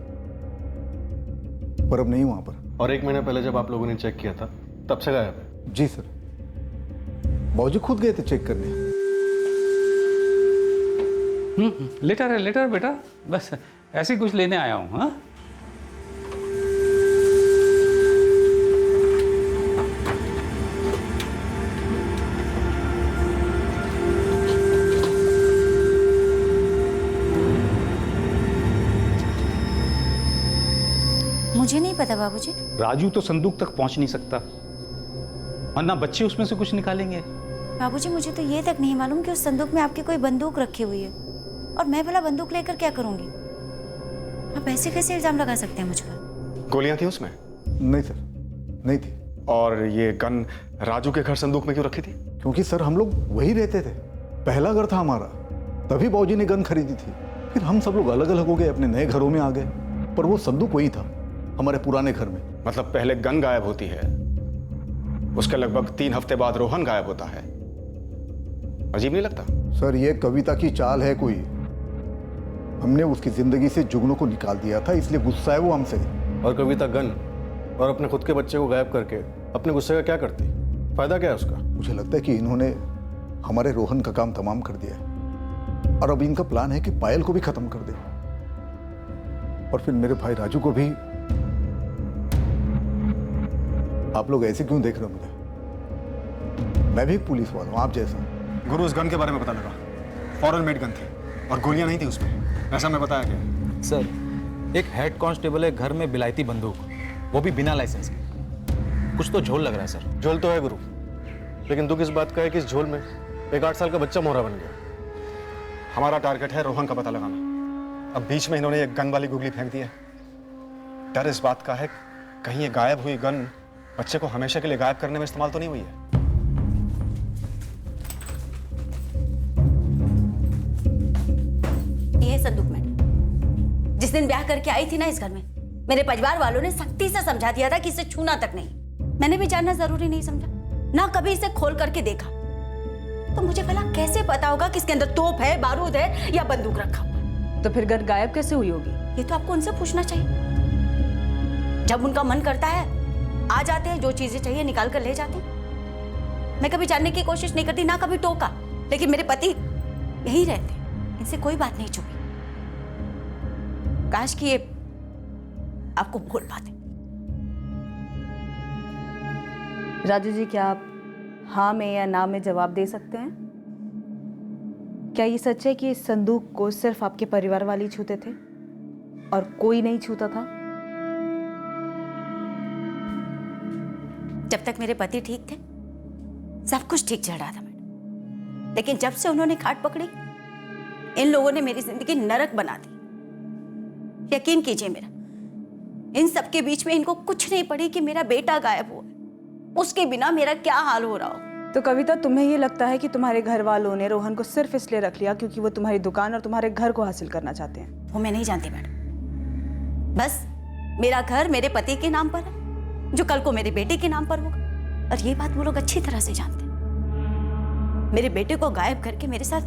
पर अब नहीं वहां पर। और 1 महीना पहले जब आप लोगों ने चेक किया था तब से गायब है? जी सर, बाबूजी खुद गए थे चेक करने। लेटर है, लेटर बेटा, बस ऐसे कुछ लेने आया हूं। हाँ, मुझे नहीं पता बाबूजी। राजू तो संदूक तक पहुंच नहीं सकता, और ना बच्चे उसमें से कुछ निकालेंगे। बाबूजी, मुझे तो ये तक नहीं मालूम कि उस संदूक में आपकी कोई बंदूक रखी हुई है, और मैं भला बंदूक लेकर क्या करूंगी? आप ऐसे कैसे इल्जाम लगा सकते हैं मुझ पर? गोलियां थी उसमें? नहीं सर, नहीं थी। और ये गन राजू के घर संदूक में क्यों रखी थी? क्योंकि सर हम लोग वही रहते थे, पहला घर था हमारा, तभी बाबूजी ने गन खरीदी थी। फिर हम सब लोग अलग अलग हो गए, अपने नए घरों में आ गए, पर वो संदूक वही था हमारे पुराने घर में। मतलब पहले गन गायब होती है, उसके लगभग 3 हफ्ते बाद रोहन गायब होता है, अजीब नहीं लगता? सर ये कविता की चाल है कोई। हमने उसकी जिंदगी से जुगनू को निकाल दिया था, इसलिए गुस्सा है वो हमसे। और कविता गन और अपने खुद के बच्चे को गायब करके अपने गुस्से का क्या करती? फायदा क्या है उसका? मुझे लगता है कि इन्होंने हमारे रोहन का काम तमाम कर दिया है और अब इनका प्लान है कि पायल को भी खत्म कर दे और फिर मेरे भाई राजू को भी। आप लोग ऐसे क्यों देख रहे हो मुझे? मैं भी पुलिस वाला हूं, आप जैसा। गुरु, उस गन के बारे में पता लगा, फॉरेन मेड गन थी और गोलियां नहीं थी उसमें, ऐसा मैं बताया क्या? सर, एक हेड कांस्टेबल है घर में बिलायती बंदूक, वो भी बिना लाइसेंस के। कुछ तो झोल लग रहा है सर। झोल तो है गुरु, लेकिन दुख इस बात का है कि इस झोल में एक 8 साल का बच्चा मोहरा बन गया। हमारा टारगेट है रोहन का पता लगाना। अब बीच में इन्होंने एक गन वाली गुगली फेंक दी है। डर इस बात का है कहीं ये गायब हुई गन बच्चे को हमेशा के लिए गायब करने में इस्तेमाल तो नहीं हुई है। ये संदूक मैडम, जिस दिन ब्याह करके आई थी ना इस घर में, मेरे परिवार वालों ने सख्ती से समझा दिया था कि इसे छूना तक नहीं। मैंने भी जानना जरूरी नहीं समझा, ना कभी इसे खोल करके देखा। तो मुझे भला कैसे पता होगा कि इसके अंदर तोप है, बारूद है या बंदूक रखा हुआ? तो फिर गन गायब कैसे हुई होगी? ये तो आपको उनसे पूछना चाहिए। जब उनका मन करता है आ जाते हैं, जो चीजें चाहिए निकाल कर ले जाते हैं। मैं कभी जानने की कोशिश नहीं करती, ना कभी टोका, लेकिन मेरे पति यही रहते, इनसे कोई बात नहीं छुपी। काश कि ये आपको बोल पाते। राजू जी, क्या आप हाँ में या ना में जवाब दे सकते हैं? क्या ये सच है कि इस संदूक को सिर्फ आपके परिवार वाले छूते थे और कोई नहीं छूता था? जब तक मेरे पति ठीक थे सब कुछ ठीक चल रहा था मैडम, लेकिन जब से उन्होंने खाट पकड़ी इन लोगों ने मेरी जिंदगी नरक बना दी। यकीन कीजिए मेरा, इन सब के बीच में इनको कुछ नहीं पड़ी कि मेरा बेटा गायब हुआ, उसके बिना मेरा क्या हाल हो रहा हो। तो कविता, तुम्हें ये लगता है कि तुम्हारे घर वालों ने रोहन को सिर्फ इसलिए रख लिया क्योंकि वो तुम्हारी दुकान और तुम्हारे घर को हासिल करना चाहते हैं? वो मैं नहीं जानती मैडम, बस मेरा घर मेरे पति के नाम पर है, जो कल को मेरे बेटे के नाम पर होगा, और ये बात वो लोग अच्छी तरह से जानते हैं। मेरे बेटे को गायब करके मेरे साथ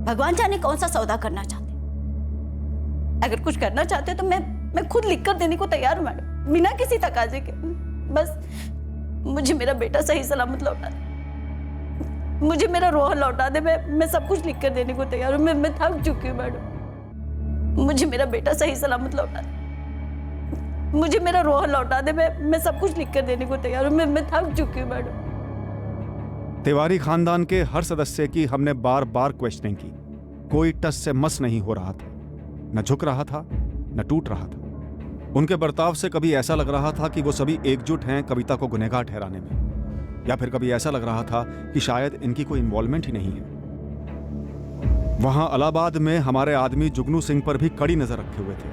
भगवान जाने कौन सा सौदा करना चाहते हैं। अगर कुछ करना चाहते हो तो मैं खुद लिख कर देने को तैयार हूँ मैडम, बिना किसी तकाजे के। बस मुझे मेरा बेटा सही सलामत लौटा दे, मुझे मेरा रोहन लौटा दे। मैं सब कुछ लिख कर देने को तैयार हूँ। मैं थक चुकी हूँ मैडम, मुझे मेरा बेटा सही सलामत लौटा दे, मुझे मेरा रोहन लौटा दे। मैं सब कुछ लिख कर देने को तैयार हूँ। मैं थक चुकी हूँ मैडम। तिवारी खानदान के हर सदस्य की हमने बार बार क्वेश्चनिंग की, कोई टस से मस नहीं हो रहा था, न झुक रहा था न टूट रहा था। उनके बर्ताव से कभी ऐसा लग रहा था कि वो सभी एकजुट हैं कविता को गुनहगार ठहराने में, या फिर कभी ऐसा लग रहा था कि शायद इनकी कोई इन्वॉल्वमेंट ही नहीं है। वहां इलाहाबाद में हमारे आदमी जुगनू सिंह पर भी कड़ी नजर रखे हुए थे,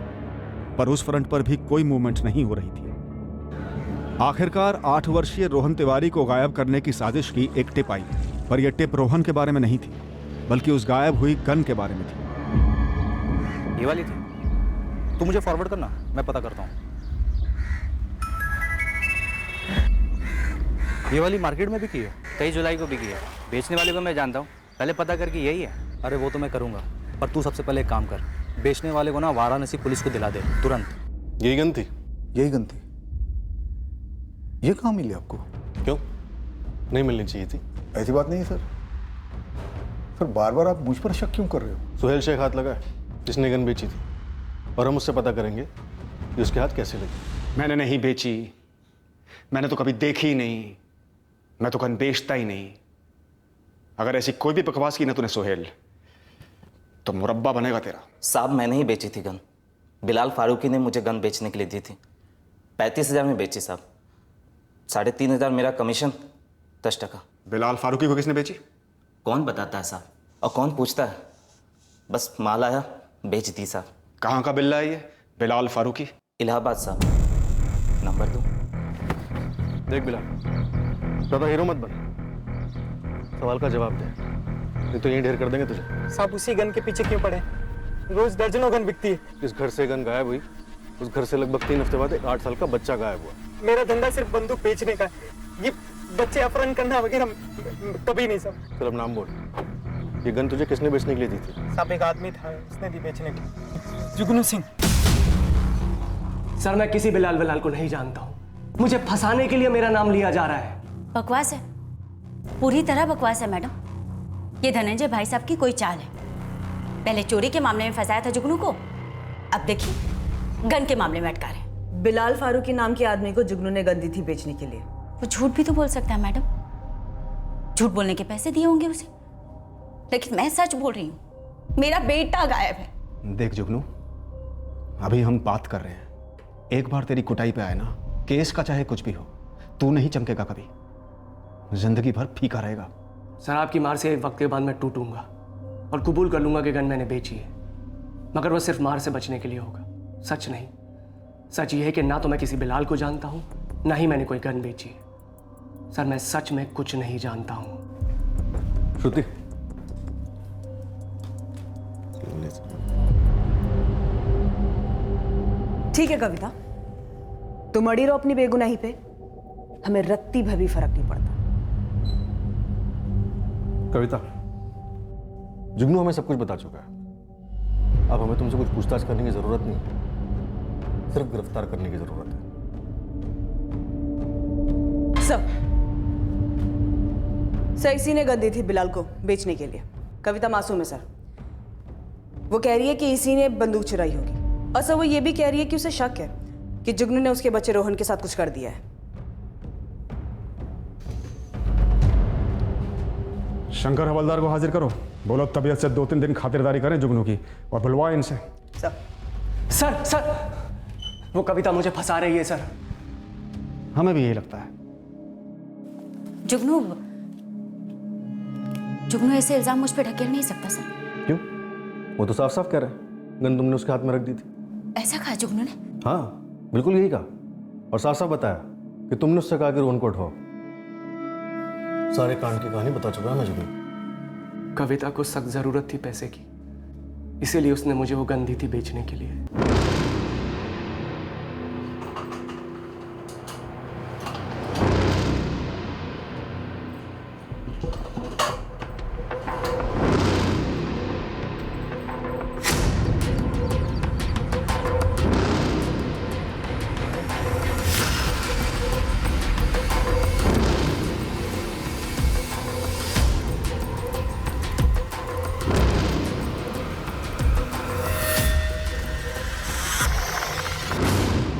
पर उस फ्रंट पर भी कोई मूवमेंट नहीं हो रही थी। आखिरकार 8 वर्षीय रोहन तिवारी को गायब करने की साजिश की एक टिप आई, पर यह टिप रोहन के बारे में नहीं थी, बल्कि उस गायब हुई गन के बारे में थी। ये वाली थी? तू मुझे फॉरवर्ड करना, मैं पता करता हूँ। ये वाली मार्केट में बिकी है? 23 जुलाई को बिकी है। बेचने वाले को मैं जानता हूँ, पहले पता करके यही है। अरे वो तो मैं करूँगा, पर तू सबसे पहले एक काम कर, बेचने वाले को ना वाराणसी पुलिस को दिला दे तुरंत। यही गन थी? यही गन थी। ये कहाँ मिली आपको? क्यों नहीं मिलनी चाहिए थी? ऐसी बात नहीं है सर। सर बार बार आप मुझ पर शक क्यों कर रहे हो? सुहेल शेख हाथ लगा है जिसने गन बेची थी, और हम उससे पता करेंगे कि उसके हाथ कैसे लगे। मैंने नहीं बेची, मैंने तो कभी देखी ही नहीं, मैं तो गन बेचता ही नहीं। अगर ऐसी कोई भी बकवास की ना तूने सुहेल, तो मुरब्बा बनेगा तेरा। साहब मैंने ही बेची थी गन, बिलाल फारूकी ने मुझे गन बेचने के लिए दी थी। 35,000 में बेची साहब, 3,500 मेरा कमीशन, 10%। बिलाल फारूकी को किसने बेची? कौन बताता है साहब, और कौन पूछता है, बस माल आया बेच दी साहब। कहाँ का बिल्ला है ये बिलाल फारूकी? इलाहाबाद साहब। नंबर दो। देख बिलाल, ज़्यादा हीरो मत बन, सवाल का जवाब दे, नहीं तो यहीं ढेर कर देंगे तुझे। साहब उसी गन के पीछे क्यों पड़े? रोज दर्जनों गन बिकती है। इस घर से गन गायब हुई, उस घर से लगभग 3 हफ्ते बाद एक 8 साल का बच्चा गायब हुआ। मेरा धंधा सिर्फ बंदूक बेचने का है, ये बच्चे अपहरण करना वगैरह कभी नहीं साहब। चल अब नाम बोल। ये गन तुझे किसने बेचने के लिए दी थी? साहब एक आदमी था, उसने दी बेचने के लिए। जुगनू सिंह। सर मैं किसी बिलाल को नहीं जानता हूँ। मुझे फंसाने के लिए मेरा नाम लिया जा रहा है। बकवास है, पूरी तरह बकवास है मैडम। ये धनंजय भाई साहब की कोई चाल है। पहले चोरी के मामले में फंसाया था जुगनू को, अब देखिए गन के मामले में अटका रहे। बिलाल फारूकी नाम के आदमी को जुगनू ने गन दी थी बेचने के लिए। वो झूठ भी तो बोल सकता है मैडम, झूठ बोलने के पैसे दिए होंगे उसे। लेकिन मैं सच बोल रही हूँ, मेरा बेटा गायब है। देख जुगनू, अभी हम बात कर रहे हैं। एक बार तेरी कुटाई पे आए ना, केस का चाहे कुछ भी हो, तू नहीं चमकेगा कभी, जिंदगी भर फीका रहेगा। सर आपकी मार से एक वक्त के बाद मैं टूटूंगा और कबूल कर लूंगा कि गन मैंने बेची है, मगर वो सिर्फ मार से बचने के लिए होगा, सच नहीं। सच ये है कि ना तो मैं किसी बिलाल को जानता हूँ, ना ही मैंने कोई गन बेची है। सर मैं सच में कुछ नहीं जानता हूँ। श्रुति, ठीक है कविता, तुम अड़ी रहो अपनी बेगुनाही पे, हमें रत्ती भर भी फर्क नहीं पड़ता। कविता, जुगनू हमें सब कुछ बता चुका है। अब हमें तुमसे कुछ पूछताछ करने की जरूरत नहीं, सिर्फ गिरफ्तार करने की जरूरत है। सर इसी ने गन दी थी बिलाल को बेचने के लिए। कविता मासूम है सर, वो कह रही है कि इसी ने बंदूक चुराई होगी। और सर वो ये भी कह रही है कि उसे शक है कि जुगनू ने उसके बच्चे रोहन के साथ कुछ कर दिया है। शंकर हवलदार को हाजिर करो। बोलो तबीयत से 2-3 दिन खातिरदारी करें जुगनू की, और बुलवाए इनसे। सर वो कविता मुझे फंसा रही है सर। हमें भी यही लगता है। जुगनू ऐसे इल्जाम मुझ पे ढकेल नहीं सकता सर। क्यों? वो तो साफ साफ कह रहा है गन तुमने उसके हाथ में रख दी थी। ऐसा कहा जुगनू ने? हाँ बिल्कुल यही कहा, और साफ साफ बताया कि तुमने उससे कहा कि रोहन को उठवाओ। सारे कांड की कहानी बता चुका है मैं जुगनू। कविता को सख्त जरूरत थी पैसे की, इसीलिए उसने मुझे वो गन दी थी बेचने के लिए।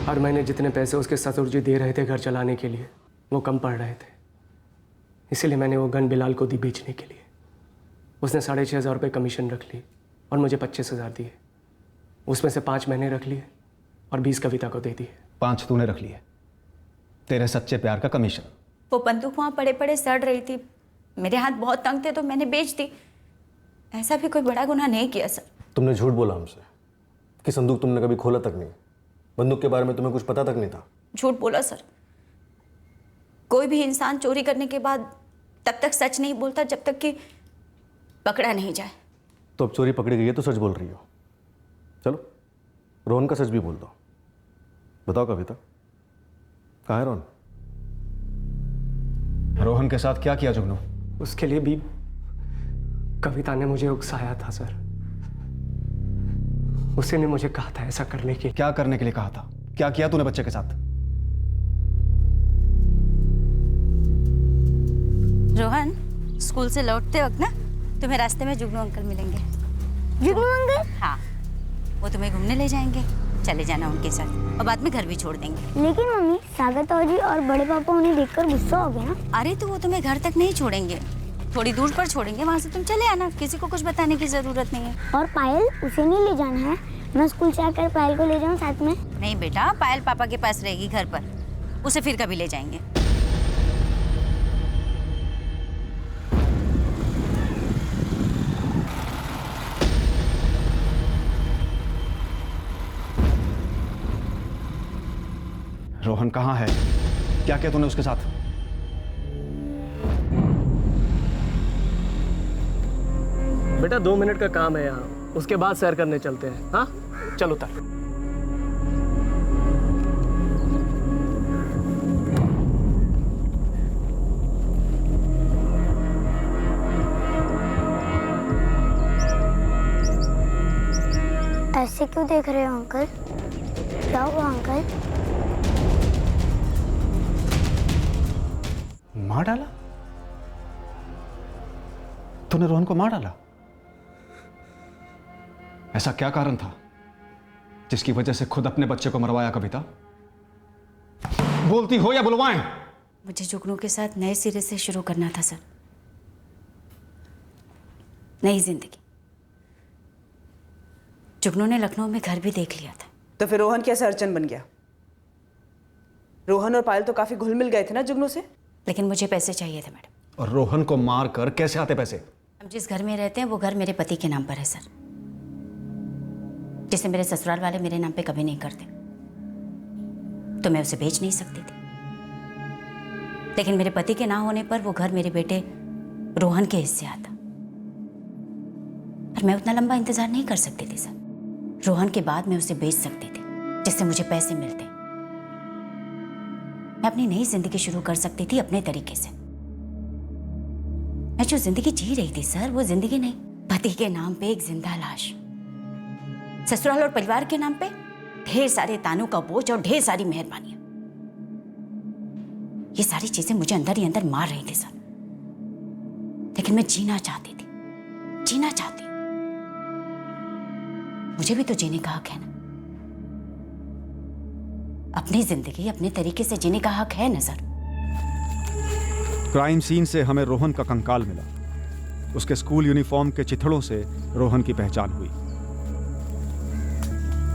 हर महीने जितने पैसे उसके ससुर जी दे रहे थे घर चलाने के लिए, वो कम पड़ रहे थे। इसीलिए मैंने वो गन बिलाल को दी बेचने के लिए। उसने 6,500 रुपये कमीशन रख ली और मुझे 25,000 दिए। उसमें से 5 मैंने रख लिए और 20 कविता को दे दिए। 5 तूने रख लिए, तेरे सच्चे प्यार का कमीशन। वो बंदूक वहाँ पड़े पड़े सड़ रही थी, मेरे हाथ बहुत तंग थे तो मैंने बेच दी। ऐसा भी कोई बड़ा गुनाह नहीं किया सर। तुमने झूठ बोला हमसे कि संदूक तुमने कभी खोला तक नहीं, बंदूक के बारे में तुम्हें कुछ पता तक नहीं था। झूठ बोला सर। कोई भी इंसान चोरी करने के बाद तब तक सच नहीं बोलता जब तक कि पकड़ा नहीं जाए। तो अब चोरी पकड़ी गई है तो सच बोल रही हो। चलो रोहन का सच भी बोल दो। बताओ कविता, कहाँ है रोहन? रोहन के साथ क्या किया जुगनू? उसके लिए भी कविता ने मुझे उकसाया था सर। उसी ने मुझे कहा था ऐसा करने के। क्या करने के लिए कहा था? क्या किया तूने बच्चे के साथ? रोहन, स्कूल से लौटते वक्त ना तुम्हें रास्ते में जुगनू अंकल मिलेंगे। जुगनू अंकल? हाँ, वो तुम्हें घूमने ले जाएंगे, चले जाना उनके साथ और बाद में घर भी छोड़ देंगे। लेकिन मम्मी, सागर ताऊजी और बड़े पापा उन्हें देखकर गुस्सा हो गया ना। अरे तो वो तुम्हें घर तक नहीं छोड़ेंगे, थोड़ी दूर पर छोड़ेंगे, वहाँ से तुम चले आना, किसी को कुछ बताने की जरूरत नहीं है। और पायल, उसे नहीं ले जाना है? मैं स्कूल से आकर पायल को ले जाऊँ साथ में? नहीं बेटा, पायल पापा के पास रहेगी घर पर, उसे फिर कभी ले जाएंगे। रोहन कहाँ है? क्या किया तूने उसके साथ? बेटा 2 मिनट का काम है यहाँ, उसके बाद सैर करने चलते हैं। हाँ चलो उतर। ऐसे क्यों देख रहे हो अंकल? क्या हुआ अंकल? मार डाला? तूने रोहन को मार डाला? ऐसा क्या कारण था जिसकी वजह से खुद अपने बच्चे को मरवाया कविता? बोलती हो या बुलवाएं? मुझे जुगनू के साथ नए सिरे से शुरू करना था सर, नई जिंदगी। जुगनू ने लखनऊ में घर भी देख लिया था। तो फिर रोहन कैसे अर्चन बन गया? रोहन और पायल तो काफी घुल मिल गए थे ना जुगनू से। लेकिन मुझे पैसे चाहिए थे मैडम। और रोहन को मार कर कैसे आते पैसे? हम जिस घर में रहते हैं वो घर मेरे पति के नाम पर है सर, जिसे मेरे ससुराल वाले मेरे नाम पे कभी नहीं करते, तो मैं उसे बेच नहीं सकती थी। लेकिन मेरे पति के ना होने पर वो घर मेरे बेटे रोहन के हिस्से आता, और मैं उतना लंबा इंतजार नहीं कर सकती थी सर। रोहन के बाद मैं उसे बेच सकती थी, जिससे मुझे पैसे मिलते। मैं अपनी नई जिंदगी शुरू कर सकती थी अपने तरीके से। मैं जो जिंदगी जी रही थी सर, वो जिंदगी नहीं, पति के नाम पे एक जिंदा लाश, ससुराल और परिवार के नाम पे ढेर सारे तानों का बोझ और ढेर सारी मेहरबानियां। ये सारी चीजें मुझे अंदर ही अंदर मार रही थी सर। लेकिन मैं जीना चाहती थी, जीना चाहती। मुझे भी तो जीने का हक है ना, अपनी जिंदगी अपने तरीके से जीने का हक है ना सर। क्राइम सीन से हमें रोहन का कंकाल मिला। उसके स्कूल यूनिफॉर्म के चिथड़ों से रोहन की पहचान हुई।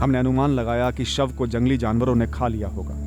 हमने अनुमान लगाया कि शव को जंगली जानवरों ने खा लिया होगा।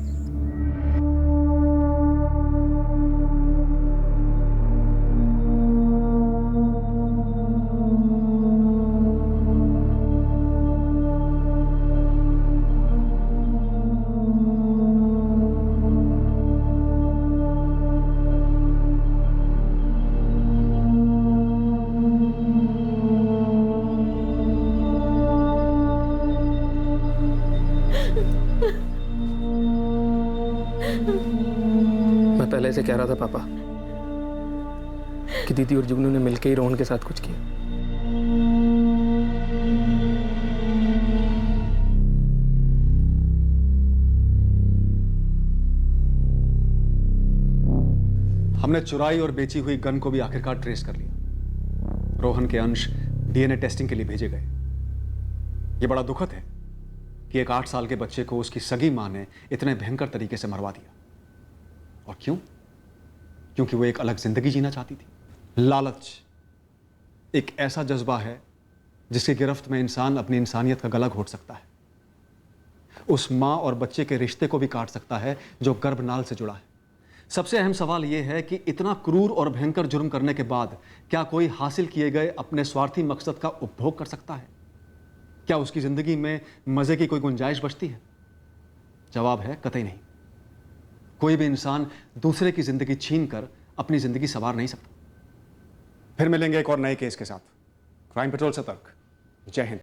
पहले से कह रहा था पापा कि दीदी और जुगनू ने मिलकर ही रोहन के साथ कुछ किया। हमने चुराई और बेची हुई गन को भी आखिरकार ट्रेस कर लिया। रोहन के अंश डीएनए टेस्टिंग के लिए भेजे गए। यह बड़ा दुखद है कि एक 8 साल के बच्चे को उसकी सगी मां ने इतने भयंकर तरीके से मरवा दिया। और क्यों? क्योंकि वो एक अलग जिंदगी जीना चाहती थी। लालच एक ऐसा जज्बा है जिसकी गिरफ्त में इंसान अपनी इंसानियत का गला घोट सकता है, उस मां और बच्चे के रिश्ते को भी काट सकता है जो गर्भनाल से जुड़ा है। सबसे अहम सवाल यह है कि इतना क्रूर और भयंकर जुर्म करने के बाद क्या कोई हासिल किए गए अपने स्वार्थी मकसद का उपभोग कर सकता है? क्या उसकी जिंदगी में मजे की कोई गुंजाइश बचती है? जवाब है कतई नहीं। कोई भी इंसान दूसरे की जिंदगी छीन कर अपनी जिंदगी संवार नहीं सकता। फिर मिलेंगे एक और नए केस के साथ। क्राइम पेट्रोल सतर्क। जय हिंद।